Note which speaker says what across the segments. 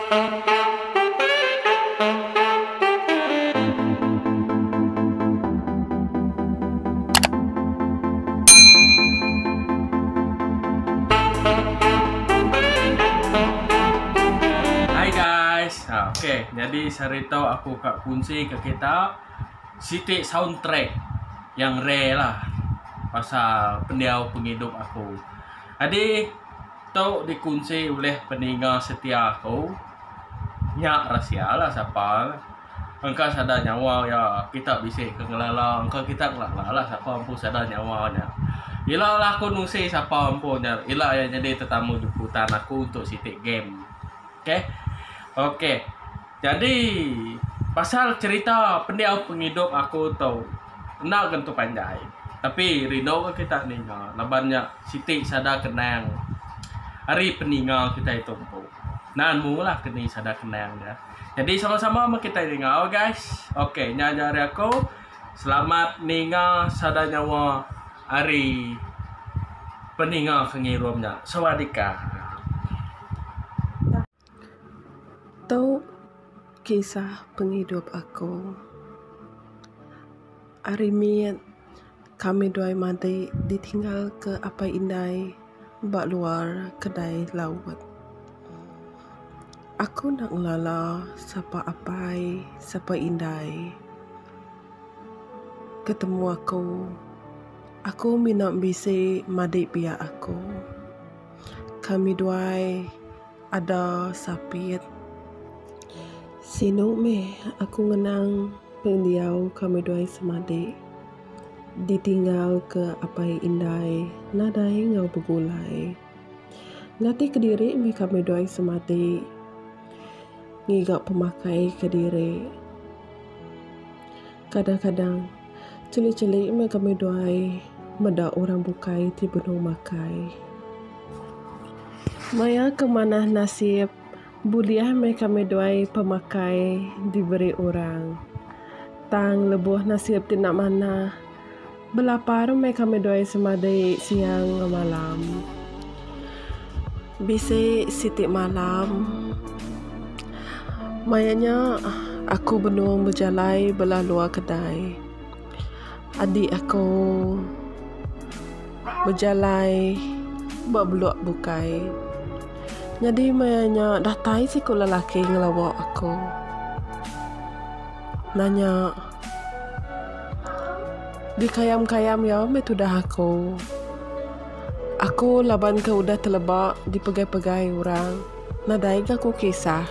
Speaker 1: Hai guys, oke, jadi cerita aku kak kunci ke kita Siti soundtrack yang re lah pasal pendiau penghidup aku. Jadi tau dikunci oleh peninggal setia aku. Nyak rahasia lah siapa. Engkau sadar nyawa ya kita bisa kengelala. Engkau kita ngelala siapa pun sadar nyawanya. Ila lah aku nungsi siapa pun. Ila yang jadi tetamu jemputan aku untuk Siti game. Oke. Jadi pasal cerita pendiau penghidup aku tahu nak gentu panjai. Tapi rindu ke kita ninggal. Labannya Siti sadar kenang. Hari peninggal kita itu empuk. Nan mula kini sadar kenang ya. Jadi sama-sama kita ninggal guys. Oke, nyari aku. Selamat ninggal sadar nyawa hari peninggal kengirumnya. Sawadika.
Speaker 2: Tahu kisah penghidup aku. Arimian kami dua mati ditinggal ke apa indai bak luar kedai laut. Aku nak lala siapa apai, siapa indai. Ketemu aku minat bisi madik pihak aku. Kami dua ada sapit. Sino me aku ngenang pendiau kami dua semadi ditinggal ke apai indai nadai ngau begulai ngati kediri me kami dua semadi ngigak pemakai kediri kadang-kadang celi-celi me kami dua meda orang bukai ti benung makai maya kemana nasib buliah mereka meduai pemakai diberi orang. Tang lebuh nasib tidak mana. Belapar mereka meduai semadai siang malam. Bisa sitik malam. Mayanya aku benung berjalai belah luar kedai. Adik aku berjalai berbeluk bukai. Jadi mayanya dah tai si ku lelaki ngelawak aku. Nanya di kayam-kayam ya me tu dah aku. Aku laban ke udah terlebak di pegai-pegai orang. Nadai aku kisah.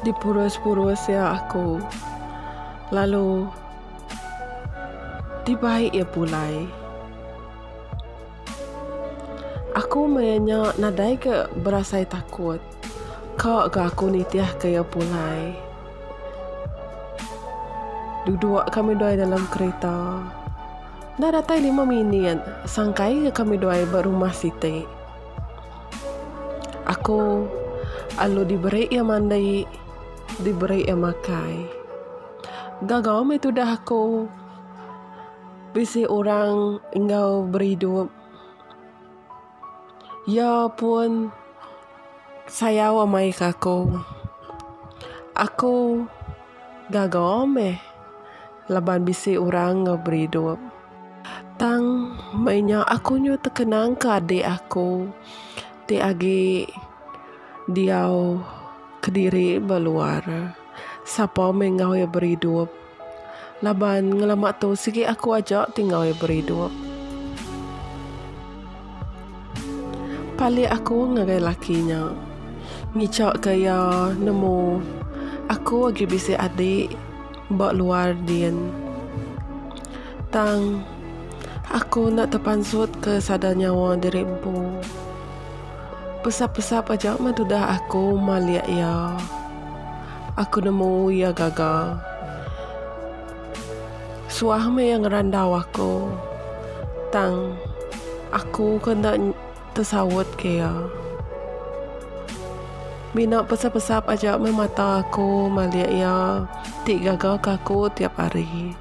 Speaker 2: Di purus-purus ya aku. Lalu di baik ya pulai. Aku mayanya nadai ke berasai takut. Kau ke aku nitiah kaya pulai. Duduk kami dua dalam kereta. Dah datang 5 minit. Sangkai ke kami dua berumah Siti. Aku alu diberi ya mandai, diberi ya makai. Gagal me tu dah aku. Bisi orang engkau berhidup. Ya pun saya wamai aku. Aku gagal me laban bisi orang berhidup. Tang mainnya aku nyu terkenang ke adik aku. Ti agi diau kediri beluar. Siapa mengau ya berhidup. Laban ngelamak tu sigi aku ajak tinggal ya berhidup. Pali aku ngagai lakinya. Ngicak kaya nemu. Aku lagi bisi adik. Bak luar dian. Tang. Aku nak terpansut ke sadar nyawa diri empu. Pesap-pesap aja mah tu dah aku maliak ya. Aku nemu ya gagal. Suami yang randau aku. Tang. Aku kena tersawut kaya. Bina pesap-pesap aja memata aku maliak ya. Tik gagal ke aku tiap hari.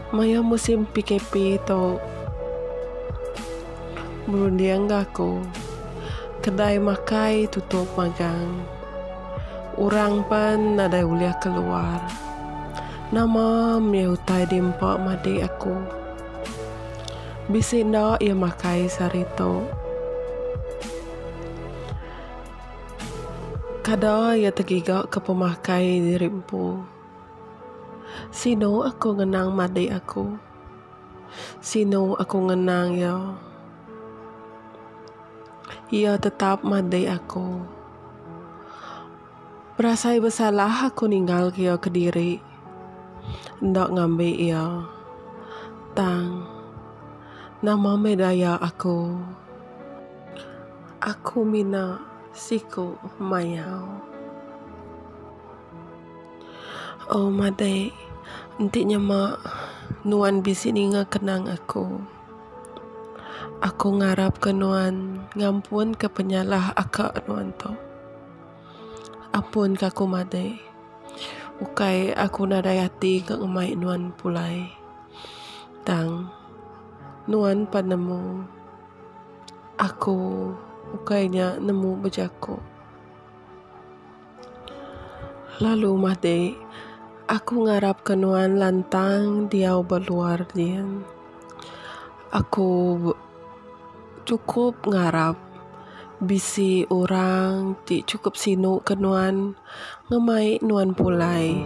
Speaker 2: Maya musim PKP tu. berundiang aku. Kedai makai tutup magang. Orang pun ada uliah keluar. Nama menyutai dimpak madi aku. Bisi ndak ia makai sarito. Kada ia tergigak ke pemakai dirimpu. Sino aku ngenang madi aku. Sino aku ngenang ya. Ia tetap madi aku. Berasai bersalah aku ninggal kia Kediri. Ndak ngambil ia. Tang. Nama medaya aku. Aku mina siku mayau. Oh madi. Intinya mak. Nuan bisi ninga kenang aku. Aku ngarap ke nuan ngampun ke penyalah akak nuan to. Ampun kaku made. Ukai aku nadayati ke ngemai nuan pulai. Tang nuan panemu. Aku ukainya nemu bejaku. Lalu made. Aku ngarap ke nuan lantang diau berluar dian. Aku cukup ngarap bisi orang ti cukup sinu ke nuan ngemai nuan pulai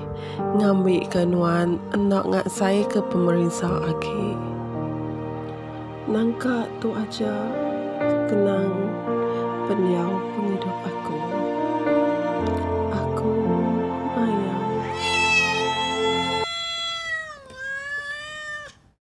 Speaker 2: ngambil ke nuan enak ngak saya ke pemerintah lagi. Nangka tu aja kenang pendiau